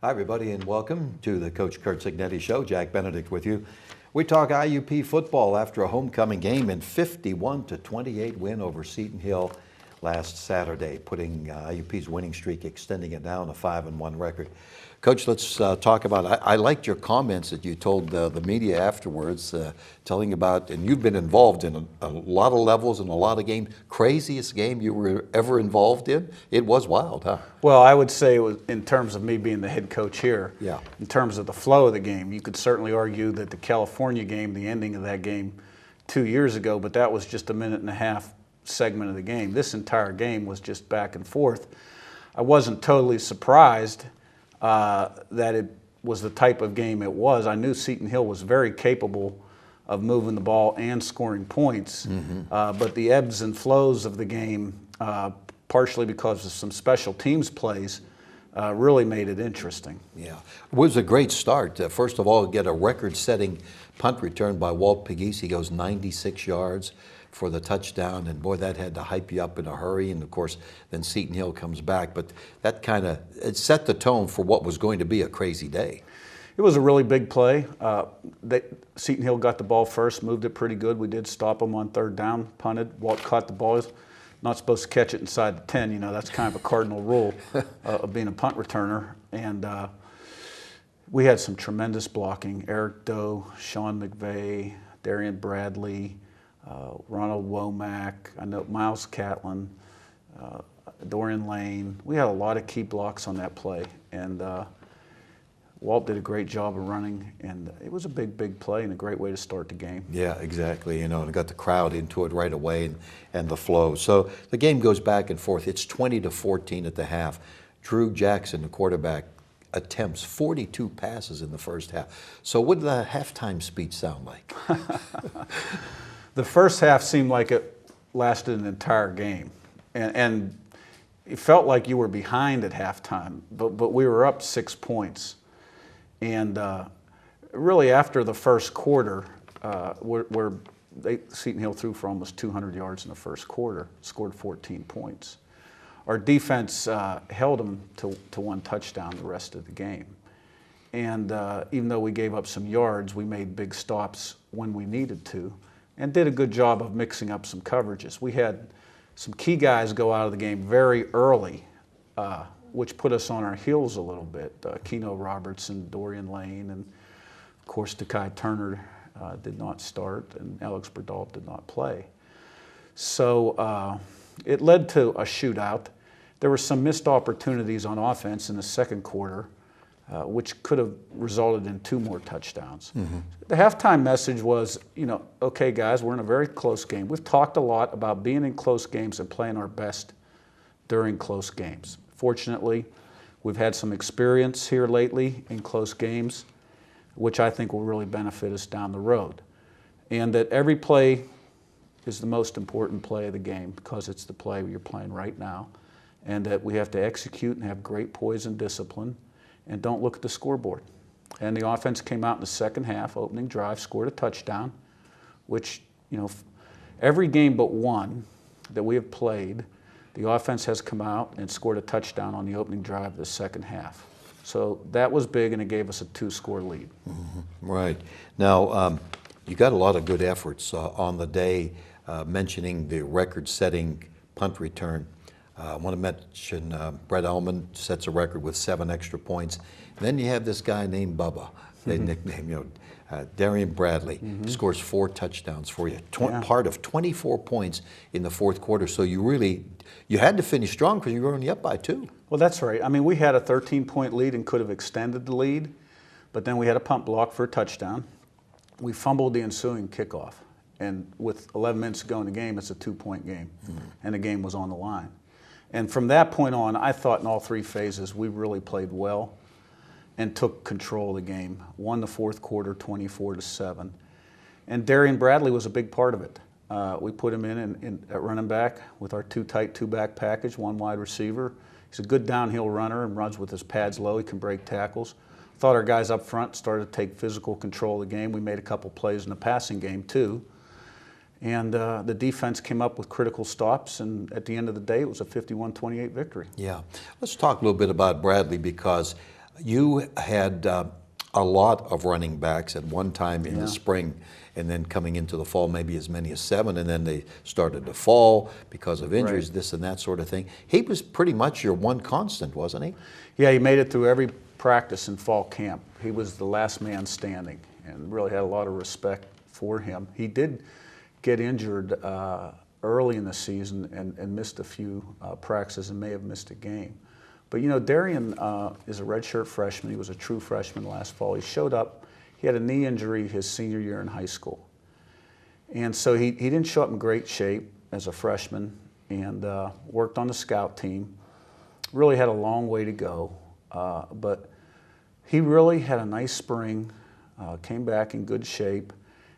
Hi, everybody, and welcome to the Coach Curt Cignetti Show. Jack Benedict with you. We talk IUP football after a homecoming game and 51-28 win over Seton Hill last Saturday, putting IUP's winning streak, extending it down a 5-1 record. Coach, let's talk about, I liked your comments that you told the media afterwards, telling about, and you've been involved in a lot of levels and a lot of games. Craziest game you were ever involved in? It was wild, huh? Well, I would say it was, in terms of me being the head coach here, yeah. In terms of the flow of the game, you could certainly argue that the California game, the ending of that game 2 years ago, but that was just a minute and a half segment of the game. This entire game was just back and forth. I wasn't totally surprised that it was the type of game it was. I knew Seton Hill was very capable of moving the ball and scoring points, but the ebbs and flows of the game, partially because of some special teams plays, really made it interesting. Yeah, it was a great start. First of all, get a record-setting punt return by Walt Pegues. He goes 96 yards for the touchdown, and boy, that had to hype you up in a hurry. And of course, then Seton Hill comes back, but that kind of it set the tone for what was going to be a crazy day. It was a really big play. Seton Hill got the ball first, moved it pretty good. We did stop them on third down, punted. Walt caught the ball. Not supposed to catch it inside the 10. You know, that's kind of a cardinal rule of being a punt returner. And we had some tremendous blocking. Eric Doe, Sean McVay, Darian Bradley, Ronald Womack, I know Miles Catlin, Dorian Lane. We had a lot of key blocks on that play, and Walt did a great job of running, and it was a big play and a great way to start the game. Yeah, exactly. You know, and got the crowd into it right away and the flow. So the game goes back and forth. It's 20-14 at the half. Drew Jackson, the quarterback, attempts 42 passes in the first half. So what did the halftime speech sound like? The first half seemed like it lasted an entire game, and it felt like you were behind at halftime, but we were up 6 points. And really after the first quarter, where Seton Hill threw for almost 200 yards in the first quarter, scored 14 points. Our defense held them to one touchdown the rest of the game. And even though we gave up some yards, we made big stops when we needed to, and did a good job of mixing up some coverages. We had some key guys go out of the game very early, which put us on our heels a little bit. Keno Robertson, Dorian Lane, and of course Takai Turner did not start, and Alex Berdolf did not play. So it led to a shootout. There were some missed opportunities on offense in the second quarter, which could have resulted in 2 more touchdowns. The halftime message was, you know, okay, guys, we're in a very close game. We've talked a lot about being in close games and playing our best during close games. Fortunately, we've had some experience here lately in close games, which I think will really benefit us down the road. And that every play is the most important play of the game because it's the play you're playing right now, and that we have to execute and have great poise and discipline and don't look at the scoreboard. And the offense came out in the second half, opening drive, scored a touchdown, which, you know, every game but one that we have played, the offense has come out and scored a touchdown on the opening drive of the second half. So that was big, and it gave us a 2-score lead. Right. Now, you got a lot of good efforts on the day, mentioning the record-setting punt return. I want to mention Brett Ullman sets a record with 7 extra points. And then you have this guy named Bubba, they nickname, you know, Darian Bradley, scores 4 touchdowns for you. Part of 24 points in the fourth quarter. So you had to finish strong because you were only up by 2. Well, that's right. I mean, we had a 13-point lead and could have extended the lead, but then we had a punt block for a touchdown. We fumbled the ensuing kickoff, and with 11 minutes to go in the game, it's a 2-point game, and the game was on the line. And from that point on, I thought in all 3 phases we really played well and took control of the game. Won the fourth quarter 24-7. And Darian Bradley was a big part of it. We put him in at running back with our 2-tight 2-back package, 1 wide receiver. He's a good downhill runner and runs with his pads low. He can break tackles. Thought our guys up front started to take physical control of the game. We made a couple plays in the passing game too. And the defense came up with critical stops, and at the end of the day, it was a 51-28 victory. Yeah. Let's talk a little bit about Bradley, because You had a lot of running backs at one time in Yeah. the spring, and then coming into the fall, maybe as many as 7, and then they started to fall because of injuries, Right. this and that sort of thing. He was pretty much your one constant, wasn't he? Yeah, he made it through every practice in fall camp. He was the last man standing, and really had a lot of respect for him. He did get injured early in the season and missed a few practices and may have missed a game. But you know, Darian is a redshirt freshman. He was a true freshman last fall. He showed up. He had a knee injury his senior year in high school. And so he didn't show up in great shape as a freshman, and worked on the scout team. Really had a long way to go. But he really had a nice spring, came back in good shape,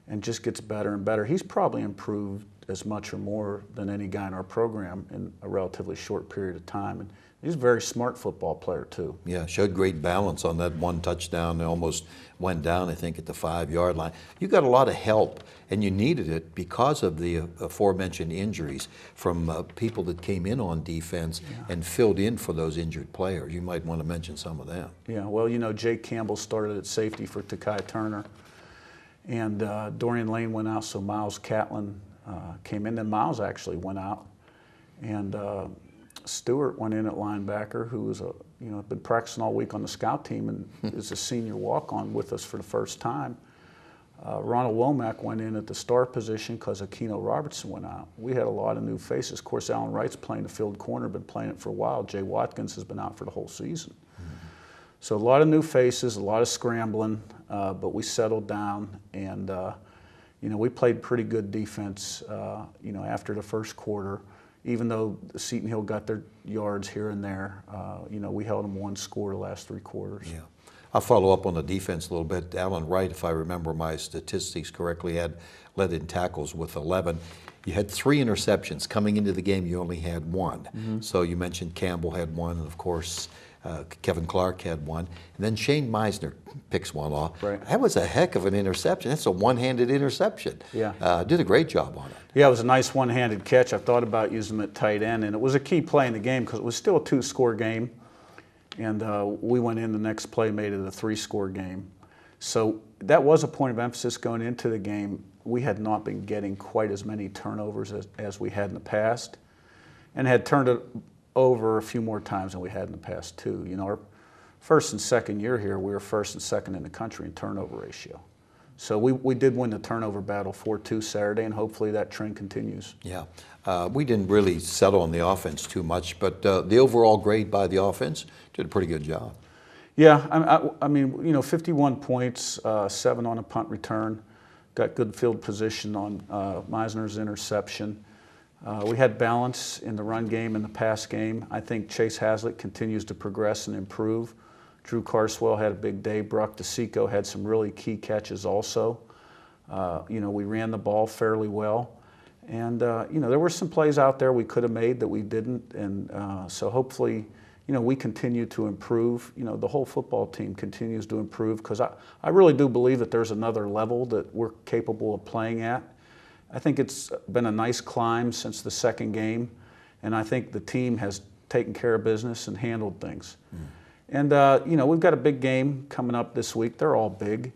and just gets better and better. He's probably improved as much or more than any guy in our program in a relatively short period of time. And he's a very smart football player too. Yeah, showed great balance on that one touchdown. They almost went down, I think, at the 5-yard line. You got a lot of help, and you needed it because of the aforementioned injuries from people that came in on defense and filled in for those injured players. You might want to mention some of them. Yeah, well, you know, Jake Campbell started at safety for Takai Turner, and Dorian Lane went out, so Miles Catlin came in. Then Miles actually went out, and Stewart went in at linebacker, who was been practicing all week on the scout team and is a senior walk-on with us for the first time. Ronald Womack went in at the star position because Aquino Robertson went out. We had a lot of new faces. Of course, Alan Wright's playing the field corner, been playing it for a while. Jay Watkins has been out for the whole season. So a lot of new faces, a lot of scrambling, but we settled down, and we played pretty good defense. After the first quarter, even though Seton Hill got their yards here and there, we held them one score the last 3 quarters. Yeah. I'll follow up on the defense a little bit. Alan Wright, if I remember my statistics correctly, had led in tackles with 11. You had 3 interceptions. Coming into the game, you only had 1. So you mentioned Campbell had 1, and of course, Kevin Clark had 1. And then Shane Meisner picks 1 off. Right. That was a heck of an interception. That's a one-handed interception. Yeah. Did a great job on it. Yeah, it was a nice one-handed catch. I thought about using him at tight end, and it was a key play in the game because it was still a 2-score game. And we went in the next play, made it a 3-score game. So that was a point of emphasis going into the game. We had not been getting quite as many turnovers as we had in the past, and had turned it over a few more times than we had in the past too. You know, our first and second year here, we were first and second in the country in turnover ratio. So we did win the turnover battle 4-2 Saturday, and hopefully that trend continues. Yeah. We didn't really settle on the offense too much, but the overall grade by the offense did a pretty good job. Yeah, I mean, 51 points, 7 on a punt return, got good field position on Meisner's interception. We had balance in the run game and the pass game. I think Chase Hazlitt continues to progress and improve. Drew Carswell had a big day. Brock DeSico had some really key catches also. We ran the ball fairly well. And, there were some plays out there we could have made that we didn't. And so hopefully, we continue to improve. The whole football team continues to improve, because I really do believe that there's another level that we're capable of playing at. I think it's been a nice climb since the second game, and I think the team has taken care of business and handled things. And, we've got a big game coming up this week. They're all big.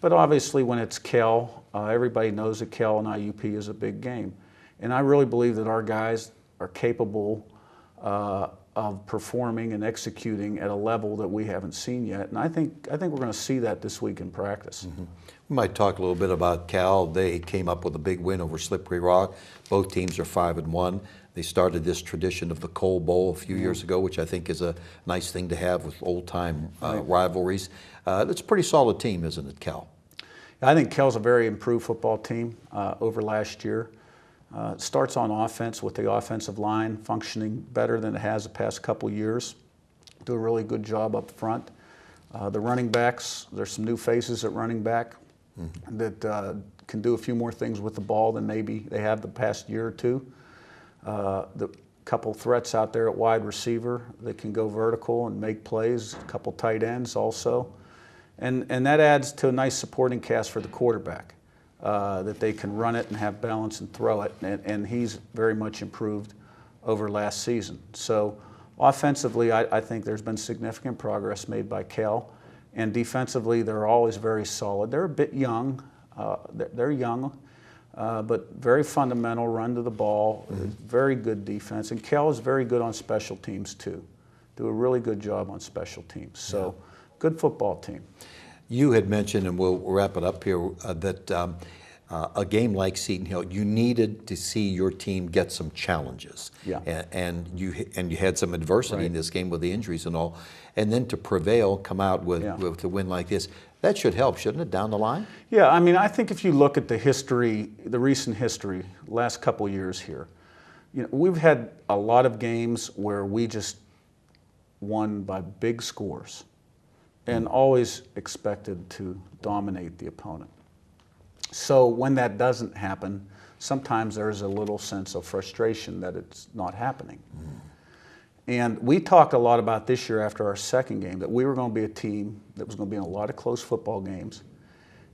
But obviously when it's Cal, everybody knows that Cal and IUP is a big game. And I really believe that our guys are capable of performing and executing at a level that we haven't seen yet. And I think we're going to see that this week in practice. We might talk a little bit about Cal. They came up with a big win over Slippery Rock. Both teams are 5-1. They started this tradition of the Coal Bowl a few years ago, which I think is a nice thing to have with old-time rivalries. It's a pretty solid team, isn't it, Cal? I think Cal's a very improved football team over last year. It starts on offense with the offensive line functioning better than it has the past couple years. Do a really good job up front. The running backs, there's some new faces at running back that can do a few more things with the ball than maybe they have the past year or two. The couple threats out there at wide receiver that can go vertical and make plays, a couple tight ends also. And that adds to a nice supporting cast for the quarterback, that they can run it and have balance and throw it. And he's very much improved over last season. So Offensively, I think there's been significant progress made by Cal, and defensively, they're always very solid. They're a bit young. They're young, but very fundamental, run to the ball, very good defense. And Cal is very good on special teams, too. Do a really good job on special teams. So, good football team. You had mentioned, and we'll wrap it up here, that a game like Seton Hill, you needed to see your team get some challenges. Yeah. And you had some adversity in this game with the injuries and all. And then to prevail, come out with a win like this, that should help, shouldn't it, down the line? Yeah, I mean, I think if you look at the history, the recent history, last couple of years here, you know, we've had a lot of games where we just won by big scores and always expected to dominate the opponent. So when that doesn't happen, sometimes there's a little sense of frustration that it's not happening. And we talked a lot about this year after our second game that we were going to be a team that was going to be in a lot of close football games,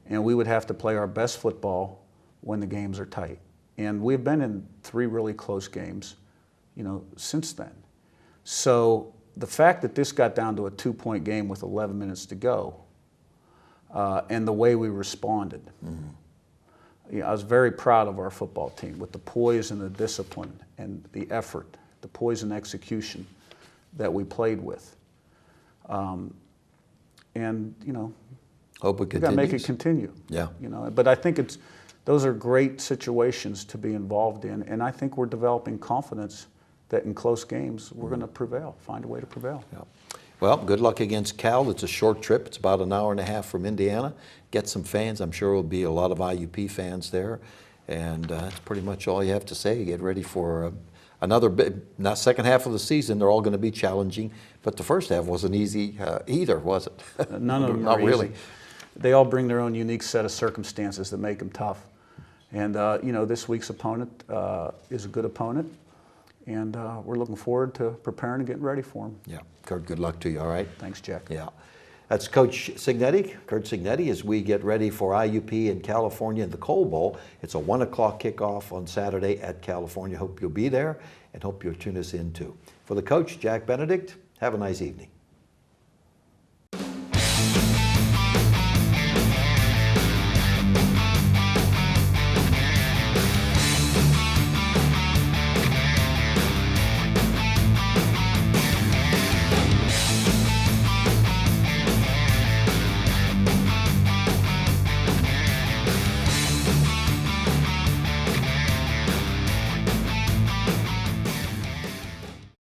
and we would have to play our best football when the games are tight. And we've been in 3 really close games, you know, since then. So the fact that this got down to a 2-point game with 11 minutes to go, and the way we responded, you know, I was very proud of our football team with the poise and the discipline and the effort, the poise and execution that we played with. And, you know, hope it we've got to make it continues. continue. Yeah. You know, but I think those are great situations to be involved in, and I think we're developing confidence that in close games we're going to prevail, find a way to prevail. Yeah. Well, good luck against Cal. It's a short trip. It's about an hour and a half from Indiana. Get some fans. I'm sure there will be a lot of IUP fans there. And that's pretty much all you have to say. Get ready for another big, not second half of the season. They're all going to be challenging. But the first half wasn't easy either, was it? None of them Not are really. easy. They all bring their own unique set of circumstances that make them tough. And, you know, this week's opponent is a good opponent. And we're looking forward to preparing and getting ready for them. Yeah. Curt, good luck to you, all right? Thanks, Jack. Yeah. That's Coach Cignetti, Curt Cignetti, as we get ready for IUP in California in the Coal Bowl. It's a 1 o'clock kickoff on Saturday at California. Hope you'll be there and hope you'll tune us in too. For the coach, Jack Benedict, have a nice evening.